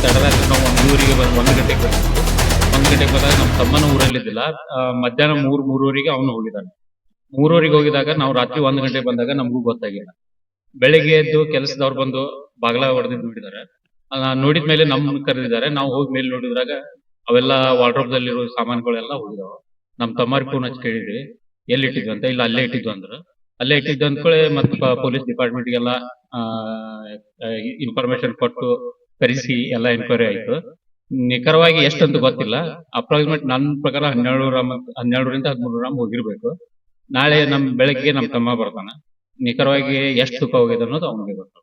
ತಡರಾತ್ರಿ ನಾವು 1 ಗಂಟೆಗೆ ಬಂದಿದ್ದು. 1 ಗಂಟೆಗೆ ಬಂದಾಗ ನಮ್ಮ ತಮ್ಮನ ಊರಲ್ಲಿದ್ದಿಲ್ಲ. ಮಧ್ಯಾಹ್ನ 3:30ಗೆ ಅವನು ಹೋಗಿದ್ದಾನೆ. 3:30ಗೆ ಹೋಗಿದಾಗ ನಾವು ರಾತ್ರಿ 1 ಗಂಟೆಗೆ ಬಂದಾಗ ನಮಗೂ ಗೊತ್ತಾಗಿಲ್ಲ. ಬೆಳಿಗ್ಗೆ ಎದ್ದು ಕೆಲಸದವ್ರು ಬಂದು ಬಾಗ್ಲ ಹೊಡೆದಿದ್ದು ನೋಡಿದ್ದಾರೆ. ನೋಡಿದ್ಮೇಲೆ ನಮ್ಮನ್ನ ಕರೆದಿದ್ದಾರೆ. ನಾವು ಹೋಗಿ ಮೇಲೆ ನೋಡಿದ್ರಾಗ ಅವೆಲ್ಲ ವಾರ್ಡ್ರೋಬ್ದಲ್ಲಿರೋ ಸಾಮಾನುಗಳೆಲ್ಲ ಹೋಗಿದಾವ. ನಮ್ಮ ತಮ್ಮರಿಗೆ ಫೋನ್ ಹಚ್ಚಿ ಕೇಳಿದ್ವಿ, ಎಲ್ಲಿ ಇಟ್ಟಿದ್ವಿ ಅಂತ. ಇಲ್ಲ ಅಲ್ಲೇ ಇಟ್ಟಿದ್ವು ಅಂದ್ರು. ಅಲ್ಲೇ ಇಟ್ಟಿದ್ದು ಅಂದ್ಕೊಳ್ಳಿ ಮತ್ತೆ ಪೊಲೀಸ್ ಡಿಪಾರ್ಟ್ಮೆಂಟ್ಗೆಲ್ಲ ಇನ್ಫಾರ್ಮೇಶನ್ ಕೊಟ್ಟು ಕರೆಸಿ ಎಲ್ಲ ಎನ್ಕ್ವೈರಿ ಆಯ್ತು. ನಿಖರವಾಗಿ ಎಷ್ಟಂತ ಗೊತ್ತಿಲ್ಲ. ಅಪ್ರಾಕ್ಸಿಮೇಟ್ ನನ್ನ ಪ್ರಕಾರ 12ರಿಂದ 13 ಗ್ರಾಮ್ ಹೋಗಿರ್ಬೇಕು. ನಾಳೆ ಬೆಳಗ್ಗೆ ನಮ್ಮ ತಮ್ಮ ಬರ್ತಾನ. ನಿಖರವಾಗಿ ಎಷ್ಟು ತೂಕ ಹೋಗಿದೆ ಅನ್ನೋದು ಅವನಿಗೆ ಗೊತ್ತು.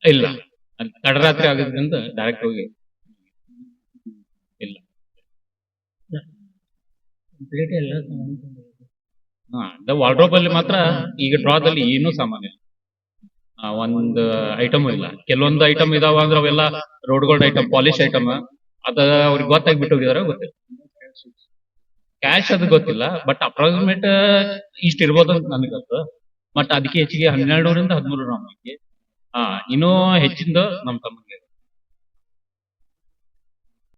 ಇಲ್ಲ, ತಡರಾತ್ರಿ ಆಗೋದ್ರಿಂದ ಡೈರೆಕ್ಟ್ ಹೋಗಿ ಇಲ್ಲ. ವಾರ್ಡ್ರೋಬ್ ಅಲ್ಲಿ ಮಾತ್ರ ಈಗ ಡ್ರಾದಲ್ಲಿ ಏನೂ ಸಾಮಾನ್ಯ ಒಂದ್ ಐಟಮ್ ಇಲ್ಲ. ಕೆಲವೊಂದು ಐಟಮ್ ಇದಾವ ಅಂದ್ರೆ ಅವೆಲ್ಲ road gold item, polish item. ಅದ ಅವ್ರಿಗೆ ಗೊತ್ತಾಗಿ ಬಿಟ್ಟು ಹೋಗಿದಾರ ಗೊತ್ತಿಲ್ಲ. ಕ್ಯಾಶ್ ಅದು ಗೊತ್ತಿಲ್ಲ, ಬಟ್ ಅಪ್ರಾಕ್ಸಿಮೇಟ್ ಇಷ್ಟ ಇರ್ಬೋದು ಅಂತ ನನಗೆ ಗೊತ್ತು. ಬಟ್ ಅದಕ್ಕೆ ಹೆಚ್ಚಿಗೆ 12ರಿಂದ 13 ಗ್ರಾಮ್ ಐತಿ. ಇನ್ನೂ ಹೆಚ್ಚಿಂದ ನಮ್ಮ ತಮ್ಮ